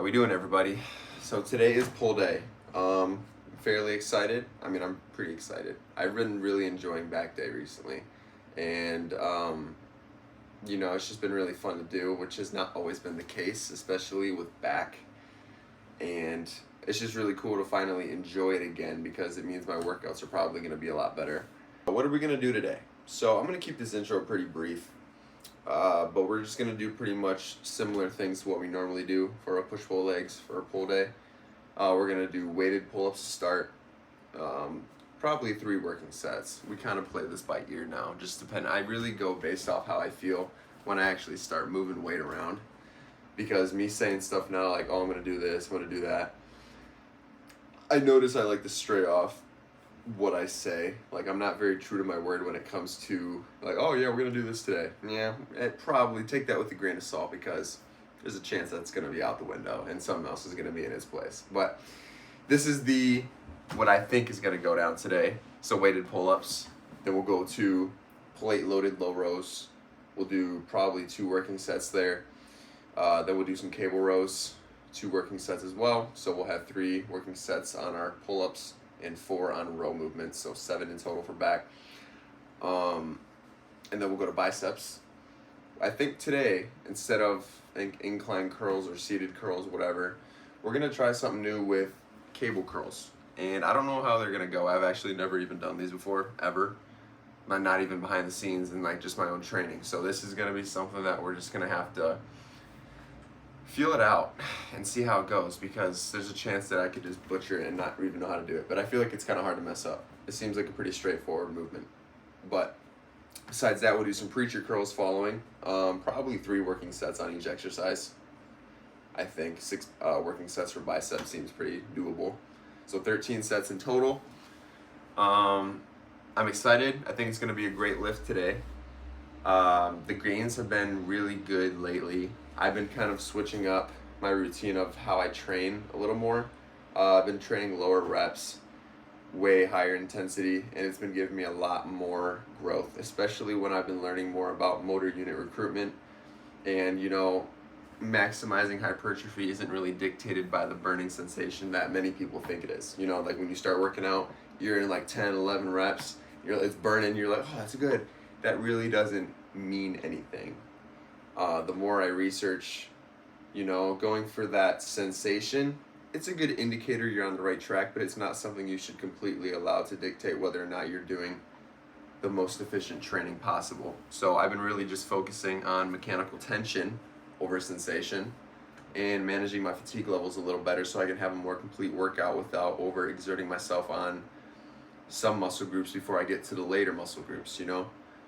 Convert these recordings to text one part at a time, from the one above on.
How we doing, everybody? So today is pull day. I'm fairly excited. I mean, I'm pretty excited. I've been really enjoying back day recently, and it's just been really fun to do, which has not always been the case, especially with back. And it's just really cool to finally enjoy it again because it means my workouts are probably going to be a lot better. What are we going to do today? So I'm going to keep this intro pretty brief. But we're just going to do pretty much similar things to what we normally do for our push-pull legs for a pull day. We're going to do weighted pull-ups to start, probably 3 working sets. We kind of play this by ear now, just depend. I really go based off how I feel when I actually start moving weight around, because me saying stuff now like, oh, I'm going to do this, I'm going to do that, I notice I like to stray off what I say. Like, I'm not very true to my word when it comes to like, oh yeah, we're gonna do this today. Yeah, probably take that with a grain of salt, because there's a chance that's gonna be out the window and something else is gonna be in its place. But this is what I think is gonna go down today. So weighted pull-ups, then we'll go to plate loaded low rows. We'll do probably 2 working sets there. Then we'll do some cable rows, 2 working sets as well. So we'll have 3 working sets on our pull-ups and 4 on row movements, so 7 in total for back. And then we'll go to biceps. I think today, instead of incline curls or seated curls, whatever, we're gonna try something new with cable curls. And I don't know how they're gonna go. I've actually never even done these before, ever. Not even behind the scenes and like just my own training. So this is gonna be something that we're just gonna have to feel it out and see how it goes, because there's a chance that I could just butcher it and not even know how to do it. But I feel like it's kind of hard to mess up. It seems like a pretty straightforward movement. But besides that, we'll do some preacher curls following. Probably 3 working sets on each exercise. I think 6 working sets for biceps seems pretty doable. So 13 sets in total. I'm excited. I think it's going to be a great lift today. The gains have been really good lately. I've been kind of switching up my routine of how I train a little more. I've been training lower reps, way higher intensity, and it's been giving me a lot more growth, especially when I've been learning more about motor unit recruitment. And, maximizing hypertrophy isn't really dictated by the burning sensation that many people think it is. Like when you start working out, you're in like 10, 11 reps, it's burning, you're like, oh, that's good. That really doesn't mean anything. The more I research, going for that sensation, it's a good indicator you're on the right track, but it's not something you should completely allow to dictate whether or not you're doing the most efficient training possible. So I've been really just focusing on mechanical tension over sensation and managing my fatigue levels a little better so I can have a more complete workout without overexerting myself on some muscle groups before I get to the later muscle groups,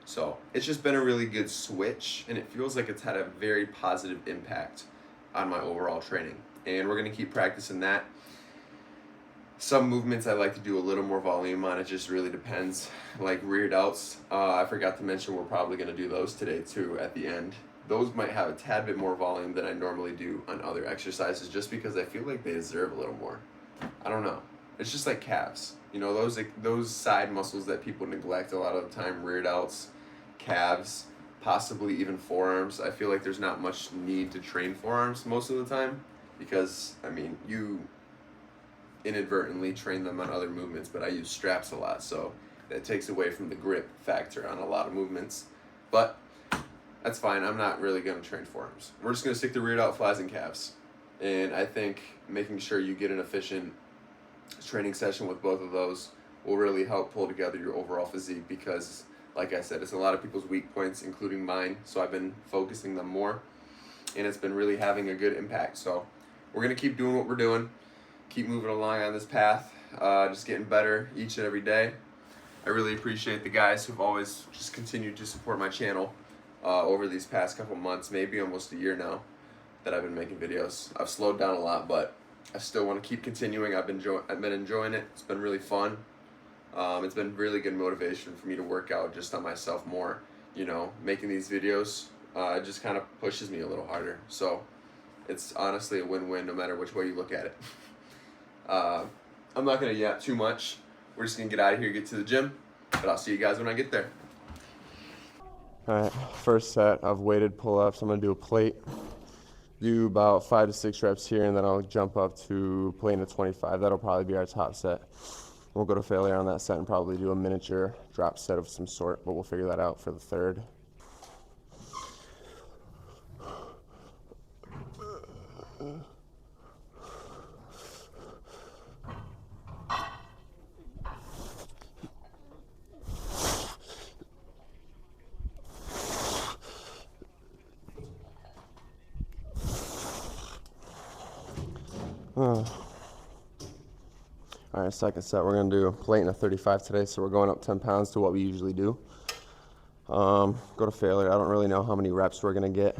So it's just been a really good switch, and it feels like it's had a very positive impact on my overall training. And we're going to keep practicing that. Some movements I like to do a little more volume on. It just really depends. Like rear delts, I forgot to mention we're probably going to do those today too at the end. Those might have a tad bit more volume than I normally do on other exercises, just because I feel like they deserve a little more. I don't know. It's just like calves. Those side muscles that people neglect a lot of the time, rear delts, calves, possibly even forearms. I feel like there's not much need to train forearms most of the time, because you inadvertently train them on other movements, but I use straps a lot, so that takes away from the grip factor on a lot of movements. But that's fine. I'm not really going to train forearms. We're just going to stick to rear delt flies and calves. And I think making sure you get an efficient training session with both of those will really help pull together your overall physique, because like I said, it's a lot of people's weak points, including mine, so I've been focusing them more, and it's been really having a good impact. So we're going to keep doing what we're doing, keep moving along on this path, just getting better each and every day. I really appreciate the guys who've always just continued to support my channel over these past couple months, maybe almost a year now that I've been making videos. I've slowed down a lot, but I still want to keep continuing. I've been enjoying it. It's been really fun. It's been really good motivation for me to work out just on myself more. Making these videos just kind of pushes me a little harder. So it's honestly a win-win no matter which way you look at it. I'm not going to yap too much. We're just going to get out of here, get to the gym, but I'll see you guys when I get there. All right, first set of weighted pull-ups. I'm going to do a plate. do about 5 to 6 reps here, and then I'll jump up to plate in 25. That'll probably be our top set. We'll go to failure on that set and probably do a miniature drop set of some sort, but we'll figure that out for the third. All right, second set, we're gonna do plate in 35 today, so we're going up 10 pounds to what we usually do. Go to failure. I don't really know how many reps we're gonna get.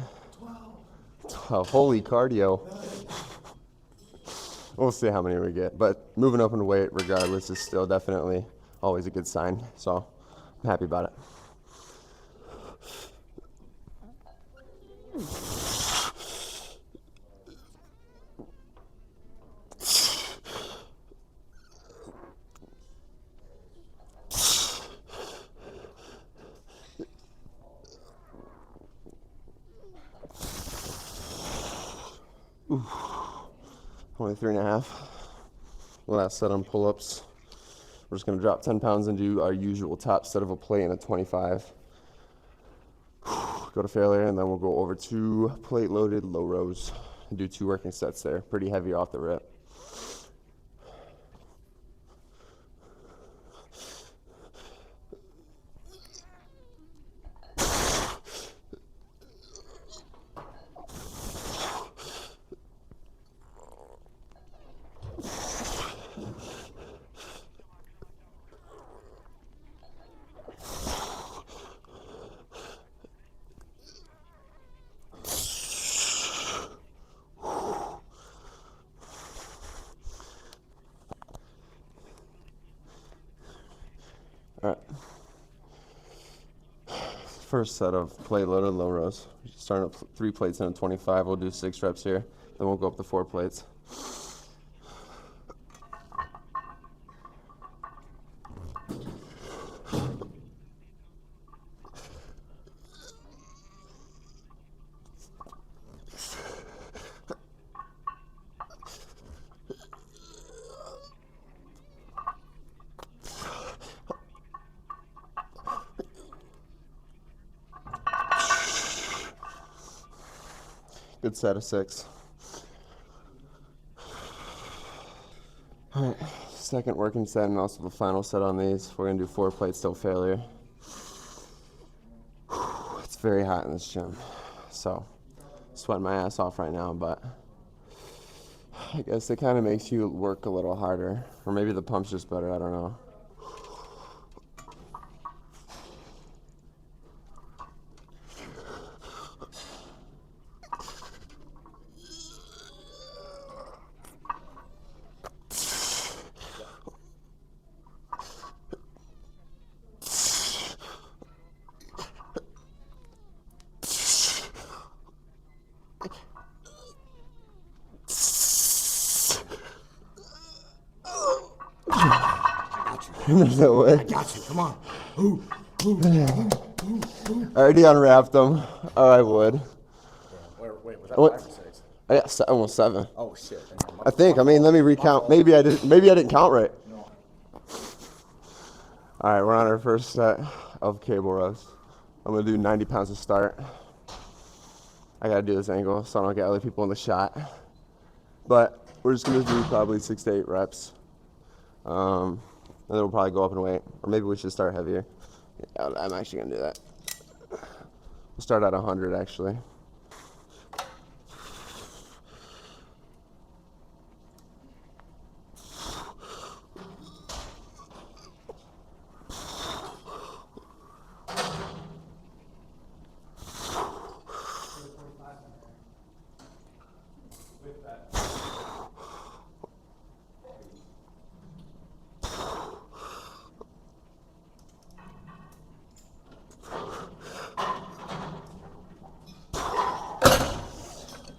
12. Holy cardio. We'll see how many we get, but moving up in weight regardless is still definitely always a good sign, so I'm happy about it. Ooh. Only 3.5. Last set on pull-ups. We're just gonna drop 10 pounds and do our usual top set of a plate and a 25. Go to failure, and then we'll go over to plate loaded low rows and do 2 working sets there. Pretty heavy off the rip. All right. First set of plate loaded low rows. Starting up 3 plates and a 25. We'll do 6 reps here. Then we'll go up to 4 plates. Good set of 6. All right, second working set and also the final set on these. We're gonna do 4 plates till failure. It's very hot in this gym, so sweating my ass off right now, but I guess it kind of makes you work a little harder, or maybe the pump's just better, I don't know. There's no way. I got you. Come on. Ooh, ooh, I already unwrapped them. Oh, I would. Wait, was that What? 5 or 6? I got almost 7. Oh shit. I think. I mean, let me recount. Maybe I didn't count right. No. All right, we're on our first set of cable rows. I'm gonna do 90 pounds to start. I gotta do this angle so I don't get other people in the shot. But we're just gonna do probably 6 to 8 reps. And then we'll probably go up in weight. Or maybe we should start heavier. Yeah, I'm actually gonna do that. We'll start at 100 actually.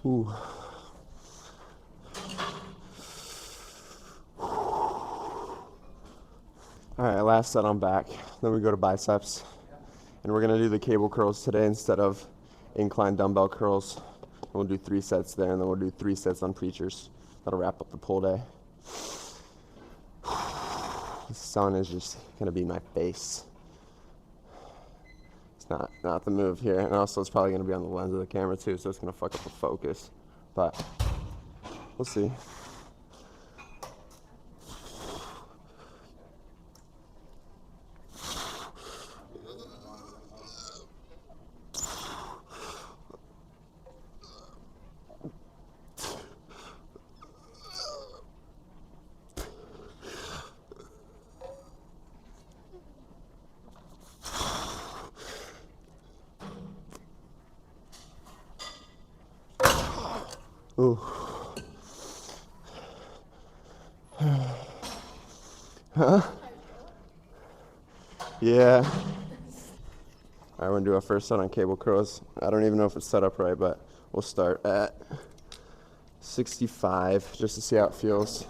Ooh. All right, last set on back. Then we go to biceps. And we're gonna do the cable curls today instead of incline dumbbell curls. We'll do 3 sets there, and then we'll do 3 sets on preachers. That'll wrap up the pull day. The sun is just gonna be my face. It's not the move here, and also it's probably gonna be on the lens of the camera too, so it's gonna fuck up the focus. But we'll see. Ooh. Huh? Yeah. Alright, we're gonna do our first set on cable curls. I don't even know if it's set up right, but we'll start at 65 just to see how it feels.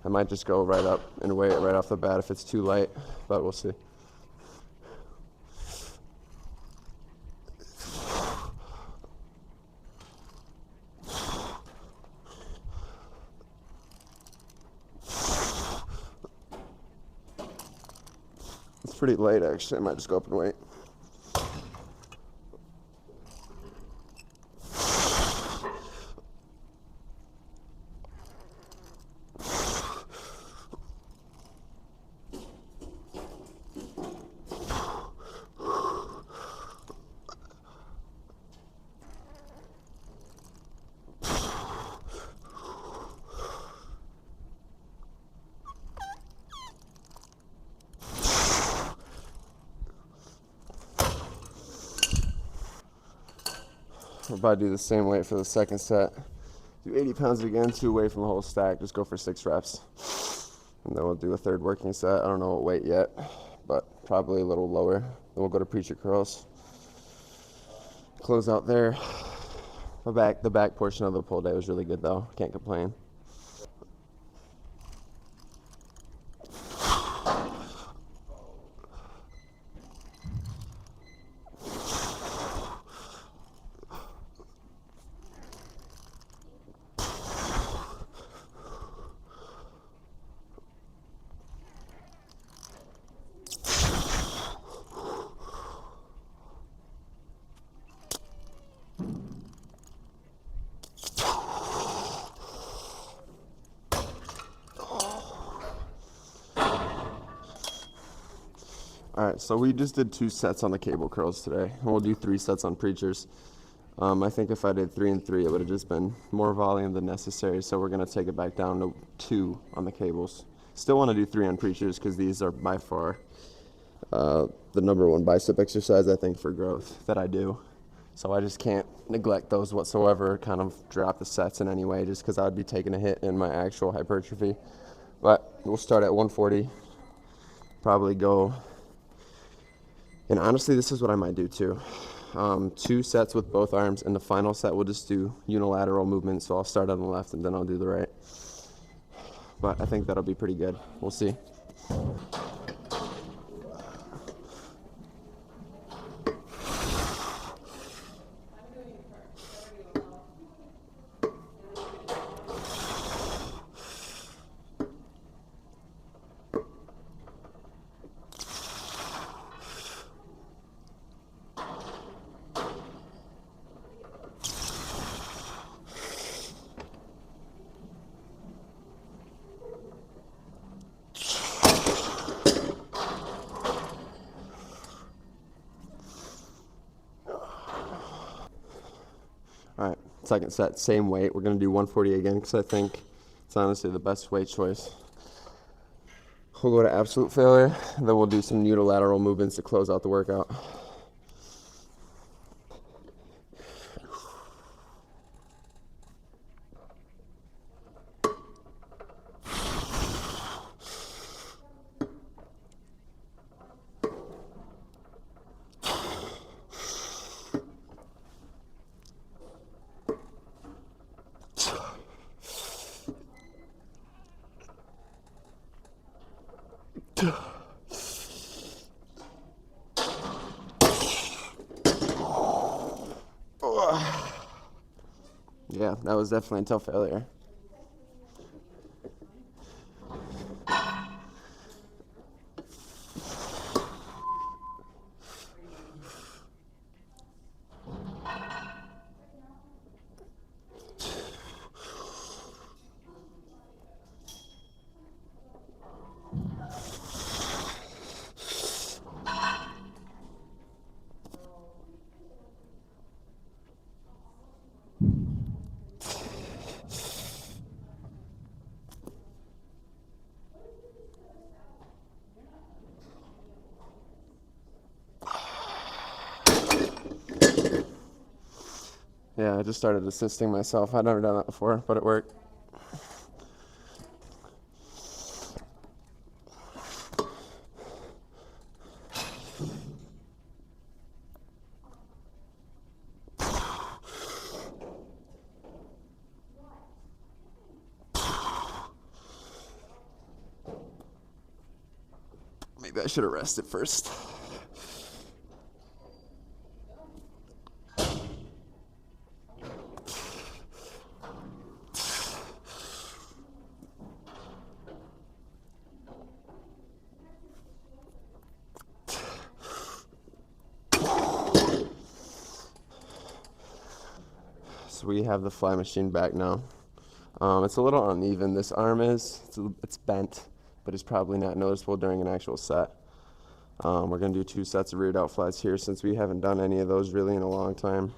I might just go right up and weigh it right off the bat if it's too light, but we'll see. It's pretty light actually. I might just go up and wait. I'll probably do the same weight for the second set. Do 80 pounds again, 2 away from the whole stack. Just go for 6 reps. And then we'll do a third working set. I don't know what weight yet, but probably a little lower. Then we'll go to preacher curls. Close out there. The back portion of the pull day was really good though. Can't complain. All right, so we just did 2 sets on the cable curls today. We'll do 3 sets on preachers. I think if I did 3 and 3, it would have just been more volume than necessary. So we're gonna take it back down to 2 on the cables. Still want to do 3 on preachers because these are by far the number 1 bicep exercise I think for growth that I do. So I just can't neglect those whatsoever. Kind of drop the sets in any way just because I'd be taking a hit in my actual hypertrophy. But we'll start at 140. Probably go. And honestly, this is what I might do too. 2 sets with both arms, and the final set we'll just do unilateral movements. So I'll start on the left and then I'll do the right. But I think that'll be pretty good. We'll see. All right, second set, same weight. We're gonna do 140 again because I think it's honestly the best weight choice. We'll go to absolute failure, and then we'll do some unilateral movements to close out the workout. Yeah, that was definitely until failure. Yeah, I just started assisting myself. I'd never done that before, but it worked. Maybe I should have rested first. So we have the fly machine back now. It's a little uneven. This arm it's bent, but it's probably not noticeable during an actual set. We're going to do 2 sets of rear delt flies here since we haven't done any of those really in a long time.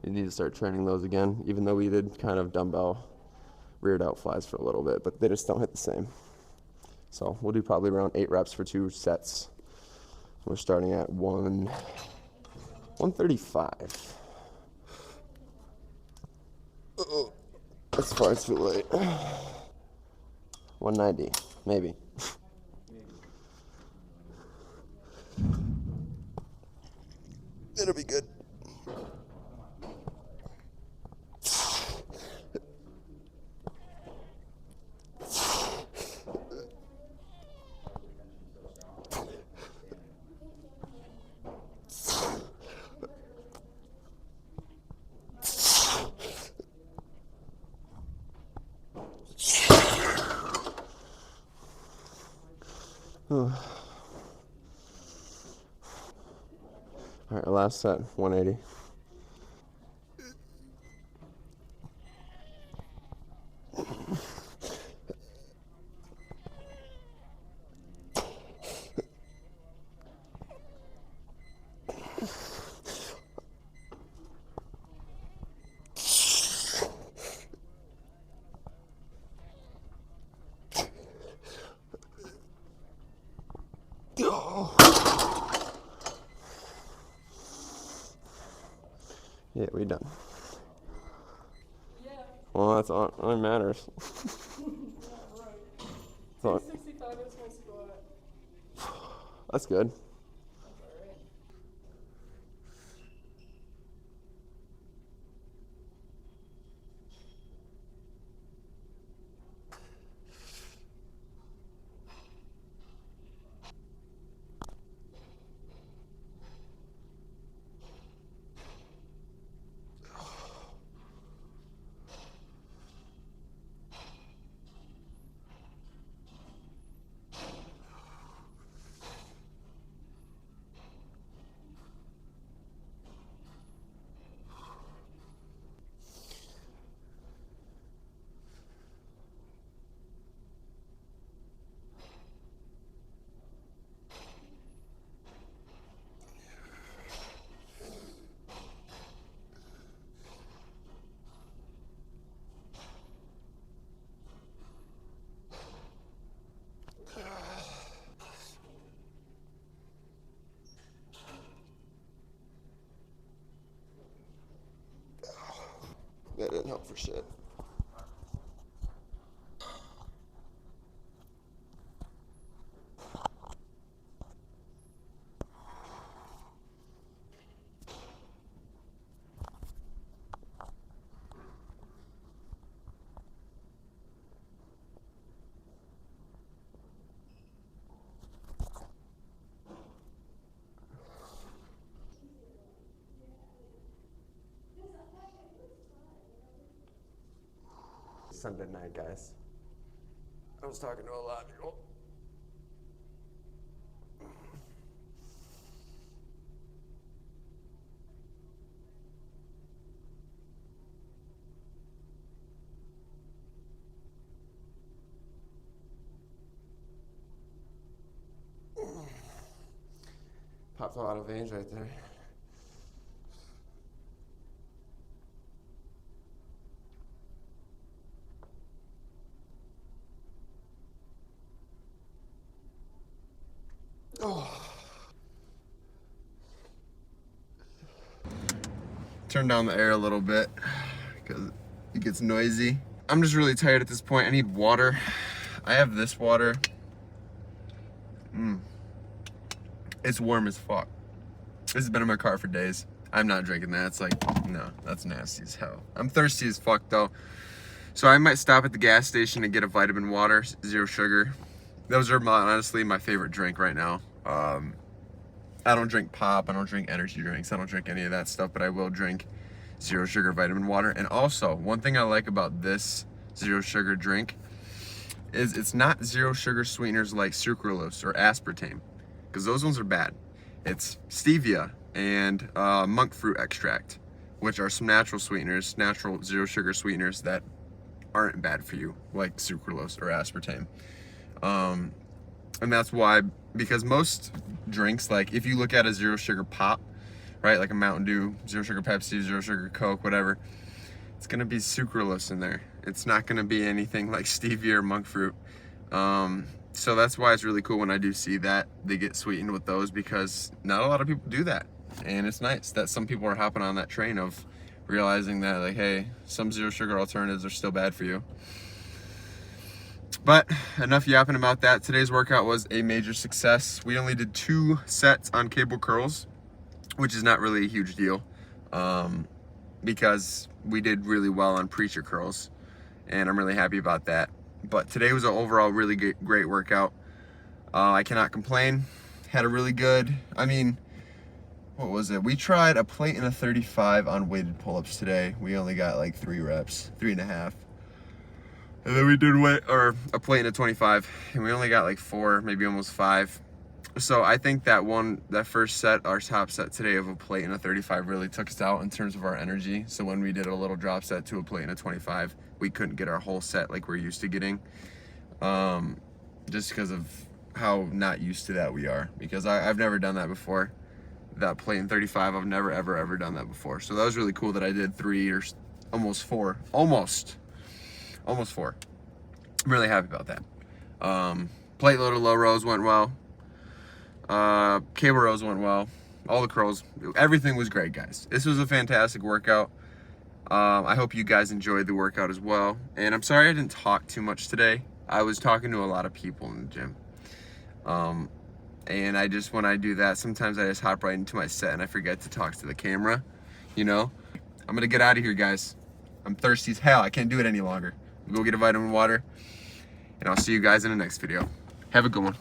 We need to start training those again, even though we did kind of dumbbell rear delt flies for a little bit, but they just don't hit the same. So we'll do probably around 8 reps for 2 sets. We're starting at 135. That's far too late. 190, maybe. It'll be good. All right, last set, 180. Yeah, we done. Yeah, Well, that's all that matters. yeah, right. So, 265 is my squat. that's good. That's alright. That didn't help for shit. Sunday night, guys. I was talking to a lot of people. Popped a lot of veins right there. Turn down the air a little bit because it gets noisy. I'm just really tired at this point. I need water. I have this water. It's warm as fuck. This has been in my car for days. I'm not drinking that. It's like, no, that's nasty as hell. I'm thirsty as fuck though. So I might stop at the gas station and get a vitamin water, 0 sugar. Those are honestly my favorite drink right now. I don't drink pop, I don't drink energy drinks, I don't drink any of that stuff, but I will drink 0 sugar vitamin water. And also, one thing I like about this 0 sugar drink is it's not 0 sugar sweeteners like sucralose or aspartame, because those ones are bad. It's stevia and monk fruit extract, which are some natural sweeteners, natural 0 sugar sweeteners that aren't bad for you, like sucralose or aspartame. And that's why, because most drinks, like if you look at a 0 sugar pop, right, like a Mountain Dew, 0 sugar Pepsi, 0 sugar Coke, whatever, it's gonna be sucralose in there. It's not gonna be anything like stevia or monk fruit. So that's why it's really cool when I do see that they get sweetened with those, because not a lot of people do that. And it's nice that some people are hopping on that train of realizing that, like, hey, some 0 sugar alternatives are still bad for you. But enough yapping about that. Today's workout was a major success. We only did 2 sets on cable curls, which is not really a huge deal, because we did really well on preacher curls, and I'm really happy about that. But today was an overall really great workout. I cannot complain. Had a really good, I mean, what was it? We tried a plate and a 35 on weighted pull-ups today. We only got like 3 reps, 3.5. And then we did a plate and a 25, and we only got like 4, maybe almost 5. So I think that first set, our top set today of a plate and a 35 really took us out in terms of our energy. So when we did a little drop set to a plate and a 25, we couldn't get our whole set like we're used to getting. Just because of how not used to that we are. Because I've never done that before. That plate and 35, I've never ever done that before. So that was really cool that I did 3 or almost 4. Almost 4. I'm really happy about that. Plate loaded low rows went well. Cable rows went well. All the curls, everything was great, guys. This was a fantastic workout. I hope you guys enjoyed the workout as well. And I'm sorry I didn't talk too much today. I was talking to a lot of people in the gym. And when I do that, sometimes I just hop right into my set and I forget to talk to the camera, you know? I'm gonna get out of here, guys. I'm thirsty as hell. I can't do it any longer. Go get a vitamin water, and I'll see you guys in the next video. Have a good one.